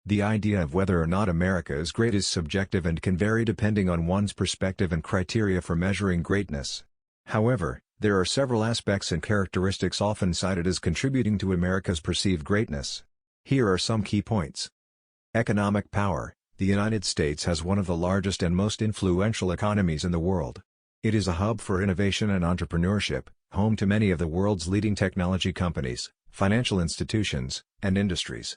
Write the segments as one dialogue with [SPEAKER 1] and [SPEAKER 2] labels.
[SPEAKER 1] The idea of whether or not America is great is subjective and can vary depending on one's perspective and criteria for measuring greatness. However, there are several aspects and characteristics often cited as contributing to America's perceived greatness. Here are some key points. Economic power. The United States has one of the largest and most influential economies in the world. It is a hub for innovation and entrepreneurship, home to many of the world's leading technology companies, financial institutions, and industries.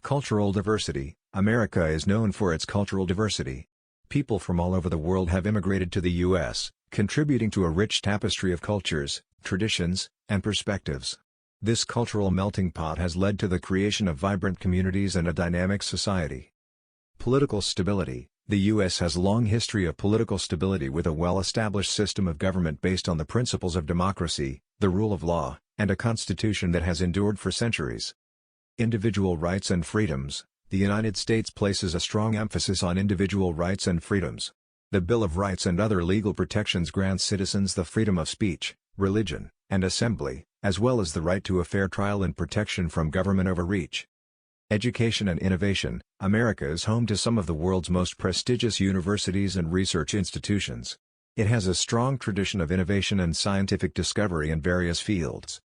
[SPEAKER 1] Cultural diversity. America is known for its cultural diversity. People from all over the world have immigrated to the U.S., contributing to a rich tapestry of cultures, traditions, and perspectives. This cultural melting pot has led to the creation of vibrant communities and a dynamic society. Political stability. The U.S. has a long history of political stability with a well-established system of government based on the principles of democracy, the rule of law, and a constitution that has endured for centuries. Individual rights and freedoms. The United States places a strong emphasis on individual rights and freedoms. The Bill of Rights and other legal protections grant citizens the freedom of speech, religion, and assembly, as well as the right to a fair trial and protection from government overreach. Education and innovation. America is home to some of the world's most prestigious universities and research institutions. It has a strong tradition of innovation and scientific discovery in various fields.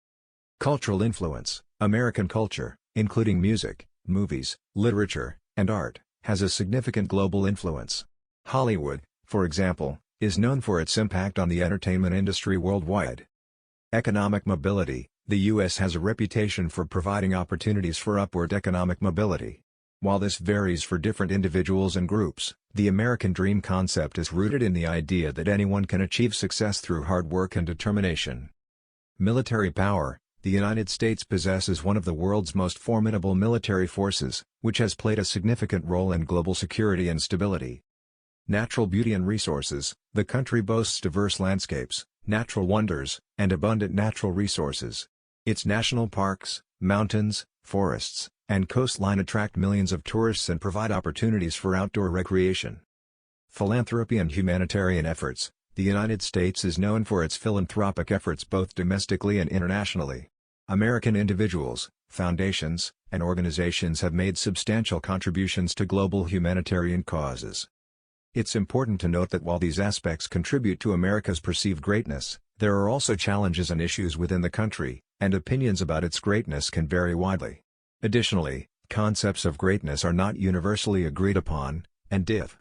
[SPEAKER 1] Cultural influence. American culture, including music, movies, literature, and art, has a significant global influence. Hollywood, for example, is known for its impact on the entertainment industry worldwide. Economic mobility. The U.S. has a reputation for providing opportunities for upward economic mobility. While this varies for different individuals and groups, the American dream concept is rooted in the idea that anyone can achieve success through hard work and determination. Military power. The United States possesses one of the world's most formidable military forces, which has played a significant role in global security and stability. Natural beauty and resources. The country boasts diverse landscapes, natural wonders, and abundant natural resources. Its national parks, mountains, forests, and coastline attract millions of tourists and provide opportunities for outdoor recreation. Philanthropy and humanitarian efforts. The United States is known for its philanthropic efforts both domestically and internationally. American individuals, foundations, and organizations have made substantial contributions to global humanitarian causes. It's important to note that while these aspects contribute to America's perceived greatness, there are also challenges and issues within the country, and opinions about its greatness can vary widely. Additionally, concepts of greatness are not universally agreed upon, and diff.